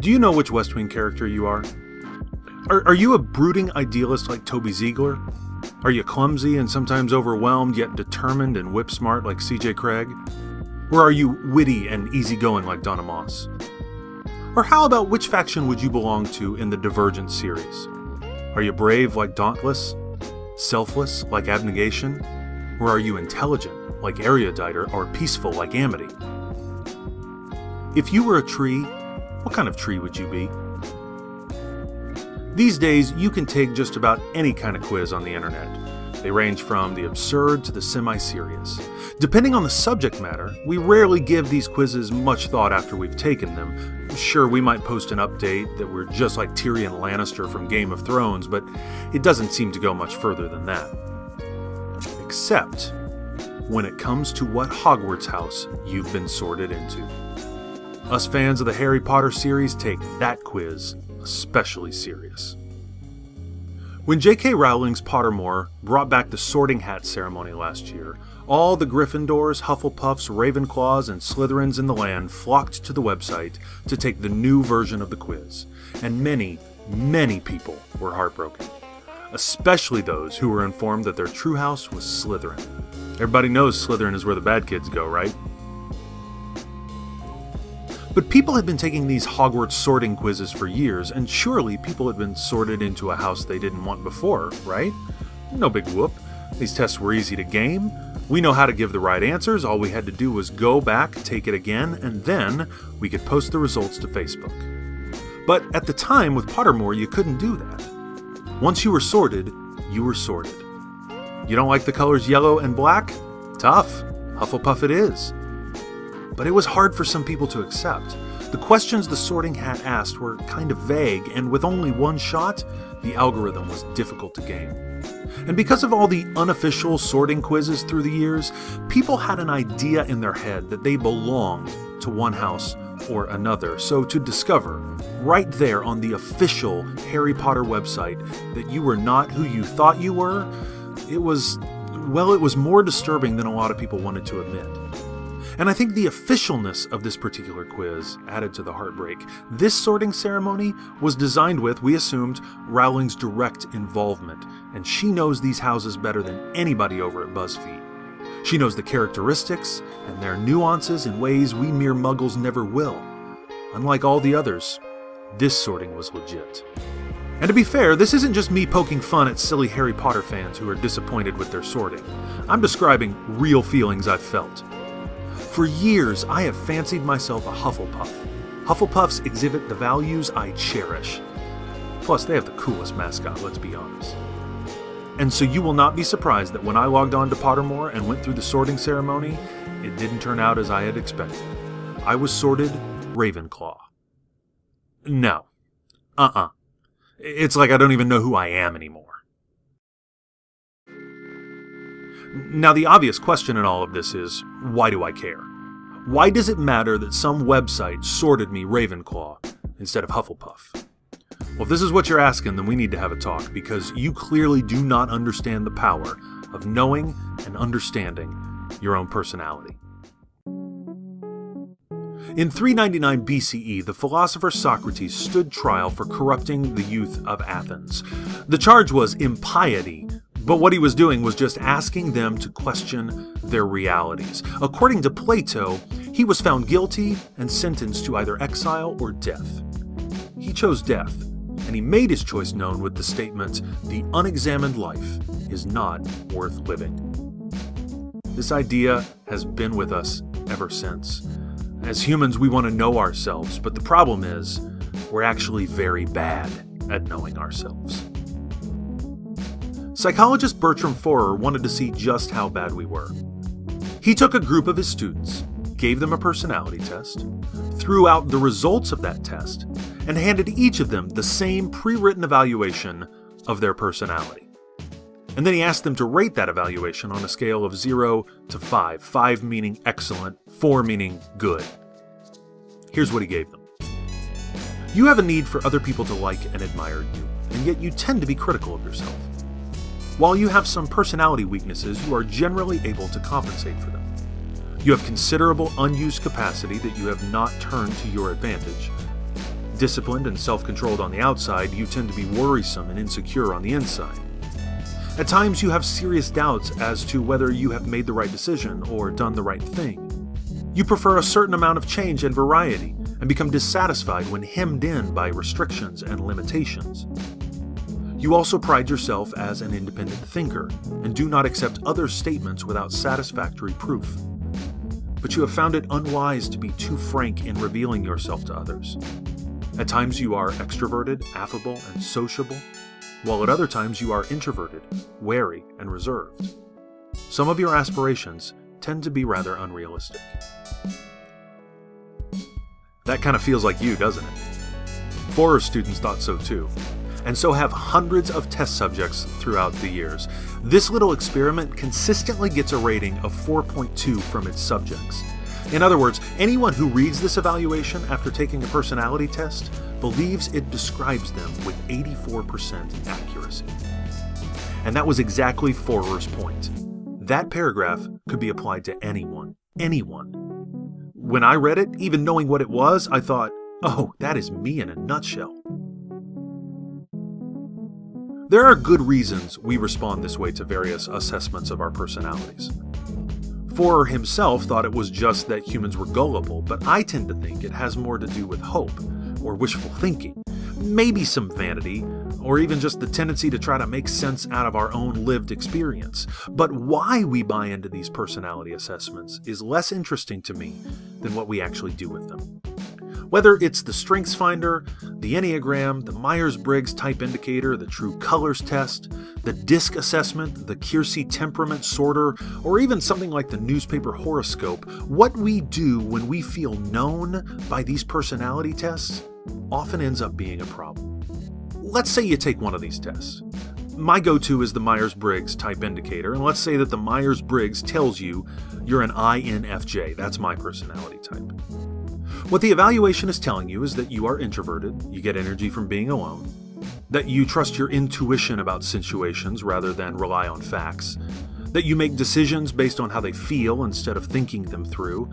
Do you know which West Wing character you are? Are you a brooding idealist like Toby Ziegler? Are you clumsy and sometimes overwhelmed yet determined and whip-smart like C.J. Craig? Or are you witty and easygoing like Donna Moss? Or how about which faction would you belong to in the Divergent series? Are you brave like Dauntless? Selfless like Abnegation? Or are you intelligent like Erudite or peaceful like Amity? If you were a tree, what kind of tree would you be? These days, you can take just about any kind of quiz on the internet. They range from the absurd to the semi-serious. Depending on the subject matter, we rarely give these quizzes much thought after we've taken them. Sure, we might post an update that we're just like Tyrion Lannister from Game of Thrones, but it doesn't seem to go much further than that. Except when it comes to what Hogwarts house you've been sorted into. Us fans of the Harry Potter series take that quiz especially serious. When J.K. Rowling's Pottermore brought back the Sorting Hat ceremony last year, all the Gryffindors, Hufflepuffs, Ravenclaws, and Slytherins in the land flocked to the website to take the new version of the quiz, and many, many people were heartbroken. Especially those who were informed that their true house was Slytherin. Everybody knows Slytherin is where the bad kids go, right? But people had been taking these Hogwarts sorting quizzes for years, and surely people had been sorted into a house they didn't want before, right? No big whoop. These tests were easy to game. We know how to give the right answers. All we had to do was go back, take it again, and then we could post the results to Facebook. But at the time with Pottermore, you couldn't do that. Once you were sorted, you were sorted. You don't like the colors yellow and black? Tough. Hufflepuff it is. But it was hard for some people to accept. The questions the Sorting Hat asked were kind of vague, and with only one shot, the algorithm was difficult to game. And because of all the unofficial sorting quizzes through the years, people had an idea in their head that they belonged to one house or another. So to discover, right there on the official Harry Potter website, that you were not who you thought you were, it was more disturbing than a lot of people wanted to admit. And I think the officialness of this particular quiz added to the heartbreak. This sorting ceremony was designed with, we assumed, Rowling's direct involvement, and she knows these houses better than anybody over at BuzzFeed. She knows the characteristics and their nuances in ways we mere muggles never will. Unlike all the others, this sorting was legit. And to be fair, this isn't just me poking fun at silly Harry Potter fans who are disappointed with their sorting. I'm describing real feelings I've felt. For years, I have fancied myself a Hufflepuff. Hufflepuffs exhibit the values I cherish. Plus, they have the coolest mascot, let's be honest. And so you will not be surprised that when I logged on to Pottermore and went through the sorting ceremony, it didn't turn out as I had expected. I was sorted Ravenclaw. No. It's like I don't even know who I am anymore. Now, the obvious question in all of this is, why do I care? Why does it matter that some website sorted me Ravenclaw instead of Hufflepuff? Well, if this is what you're asking, then we need to have a talk, because you clearly do not understand the power of knowing and understanding your own personality. In 399 BCE, the philosopher Socrates stood trial for corrupting the youth of Athens. The charge was impiety, but what he was doing was just asking them to question their realities. According to Plato, he was found guilty and sentenced to either exile or death. He chose death, and he made his choice known with the statement, "The unexamined life is not worth living." This idea has been with us ever since. As humans, we want to know ourselves, but the problem is, we're actually very bad at knowing ourselves. Psychologist Bertram Forer wanted to see just how bad we were. He took a group of his students, gave them a personality test, threw out the results of that test, and handed each of them the same pre-written evaluation of their personality. And then he asked them to rate that evaluation on a scale of 0 to 5, 5 meaning excellent, 4 meaning good. Here's what he gave them. You have a need for other people to like and admire you, and yet you tend to be critical of yourself. While you have some personality weaknesses, you are generally able to compensate for them. You have considerable unused capacity that you have not turned to your advantage. Disciplined and self-controlled on the outside, you tend to be worrisome and insecure on the inside. At times, you have serious doubts as to whether you have made the right decision or done the right thing. You prefer a certain amount of change and variety, and become dissatisfied when hemmed in by restrictions and limitations. You also pride yourself as an independent thinker, and do not accept other statements without satisfactory proof. But you have found it unwise to be too frank in revealing yourself to others. At times you are extroverted, affable, and sociable, while at other times you are introverted, wary, and reserved. Some of your aspirations tend to be rather unrealistic. That kind of feels like you, doesn't it? Forer students thought so too, and so have hundreds of test subjects throughout the years. This little experiment consistently gets a rating of 4.2 from its subjects. In other words, anyone who reads this evaluation after taking a personality test believes it describes them with 84% accuracy. And that was exactly Forer's point. That paragraph could be applied to anyone. Anyone. When I read it, even knowing what it was, I thought, oh, that is me in a nutshell. There are good reasons we respond this way to various assessments of our personalities. Forer himself thought it was just that humans were gullible, but I tend to think it has more to do with hope, or wishful thinking, maybe some vanity, or even just the tendency to try to make sense out of our own lived experience. But why we buy into these personality assessments is less interesting to me than what we actually do with them. Whether it's the Strengths Finder, the Enneagram, the Myers-Briggs Type Indicator, the True Colors Test, the DISC Assessment, the Keirsey Temperament Sorter, or even something like the newspaper horoscope, what we do when we feel known by these personality tests often ends up being a problem. Let's say you take one of these tests. My go-to is the Myers-Briggs Type Indicator, and let's say that the Myers-Briggs tells you you're an INFJ. That's my personality type. What the evaluation is telling you is that you are introverted, you get energy from being alone, that you trust your intuition about situations rather than rely on facts, that you make decisions based on how they feel instead of thinking them through,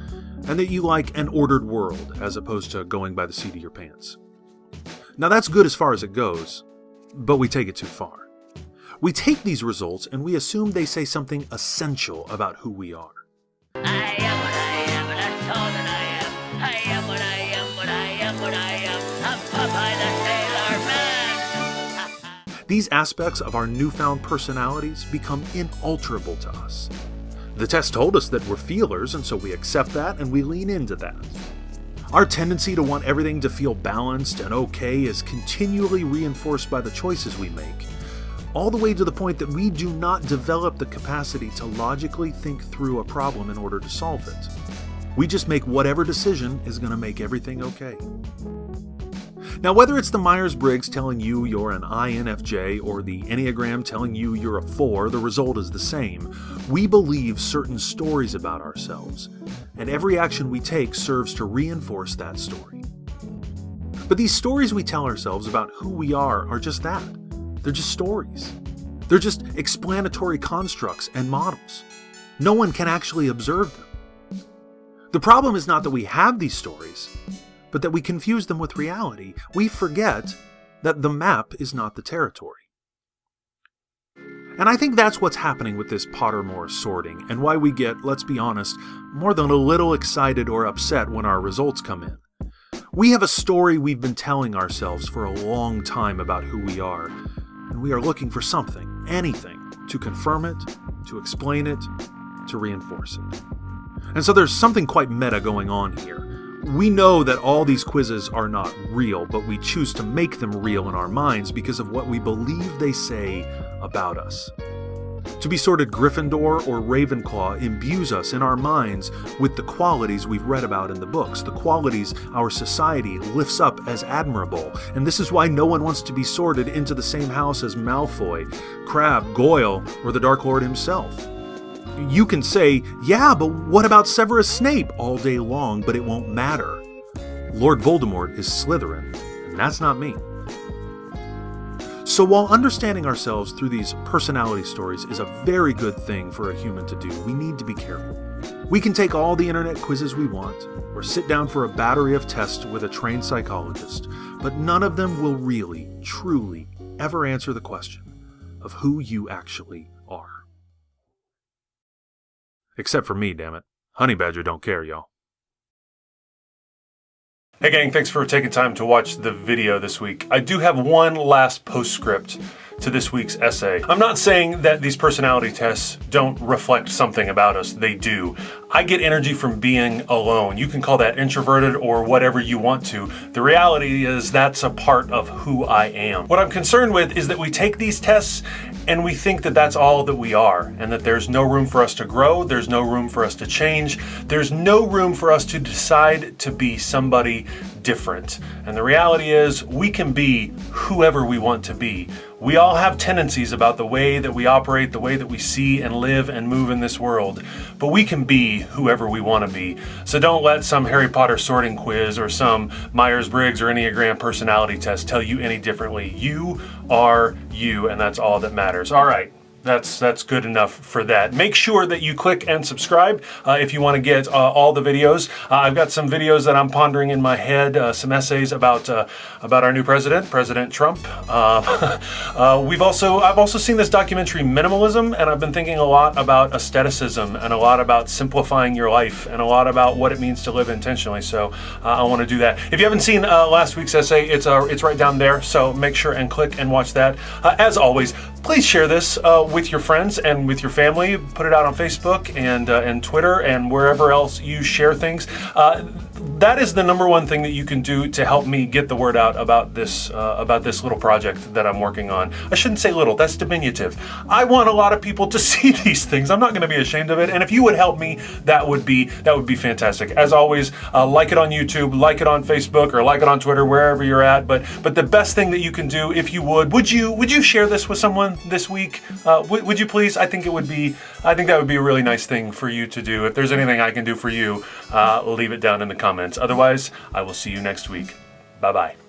and that you like an ordered world as opposed to going by the seat of your pants. Now that's good as far as it goes, but we take it too far. We take these results and we assume they say something essential about who we are. I am what I am, and that's all that I am. I am what I am, what I am, what I am. I'm Popeye the Sailor Man. These aspects of our newfound personalities become inalterable to us. The test told us that we're feelers, and so we accept that and we lean into that. Our tendency to want everything to feel balanced and okay is continually reinforced by the choices we make, all the way to the point that we do not develop the capacity to logically think through a problem in order to solve it. We just make whatever decision is going to make everything okay. Now, whether it's the Myers-Briggs telling you you're an INFJ or the Enneagram telling you you're a 4, the result is the same. We believe certain stories about ourselves, and every action we take serves to reinforce that story. But these stories we tell ourselves about who we are just that. They're just stories. They're just explanatory constructs and models. No one can actually observe them. The problem is not that we have these stories, but that we confuse them with reality. We forget that the map is not the territory. And I think that's what's happening with this Pottermore sorting, and why we get, let's be honest, more than a little excited or upset when our results come in. We have a story we've been telling ourselves for a long time about who we are, and we are looking for something, anything, to confirm it, to explain it, to reinforce it. And so there's something quite meta going on here. We know that all these quizzes are not real, but we choose to make them real in our minds because of what we believe they say about us. To be sorted Gryffindor or Ravenclaw imbues us in our minds with the qualities we've read about in the books, the qualities our society lifts up as admirable, and this is why no one wants to be sorted into the same house as Malfoy, Crabbe, Goyle, or the Dark Lord himself. You can say, yeah, but what about Severus Snape all day long, but it won't matter. Lord Voldemort is Slytherin, and that's not me. So while understanding ourselves through these personality stories is a very good thing for a human to do, we need to be careful. We can take all the internet quizzes we want, or sit down for a battery of tests with a trained psychologist, but none of them will really, truly, ever answer the question of who you actually are. Except for me, damn it. Honey Badger don't care, y'all. Hey gang, thanks for taking time to watch the video this week. I do have one last postscript to this week's essay. I'm not saying that these personality tests don't reflect something about us. They do. I get energy from being alone. You can call that introverted or whatever you want to. The reality is that's a part of who I am. What I'm concerned with is that we take these tests and we think that that's all that we are, and that there's no room for us to grow, there's no room for us to change, there's no room for us to decide to be somebody different. And the reality is we can be whoever we want to be. We all have tendencies about the way that we operate, the way that we see and live and move in this world, but we can be whoever we want to be. So don't let some Harry Potter sorting quiz or some Myers-Briggs or Enneagram personality test tell you any differently. You are you, and that's all that matters. All right. That's good enough for that. Make sure that you click and subscribe if you want to get all the videos. I've got some videos that I'm pondering in my head, some essays about our new president, President Trump. I've also seen this documentary Minimalism, and I've been thinking a lot about aestheticism and a lot about simplifying your life and a lot about what it means to live intentionally. So I want to do that. If you haven't seen last week's essay, it's right down there. So make sure and click and watch that. As always, please share this with your friends and with your family. Put it out on Facebook and Twitter and wherever else you share things. That is the number one thing that you can do to help me get the word out about this little project that I'm working on. I shouldn't say little, that's diminutive. I want a lot of people to see these things. I'm not going to be ashamed of it. And if you would help me, that would be fantastic. As always, like it on YouTube, like it on Facebook, or like it on Twitter, wherever you're at. But the best thing that you can do, if you would you share this with someone this week? Would you please? I think that would be a really nice thing for you to do. If there's anything I can do for you, leave it down in the comments. Otherwise, I will see you next week. Bye-bye.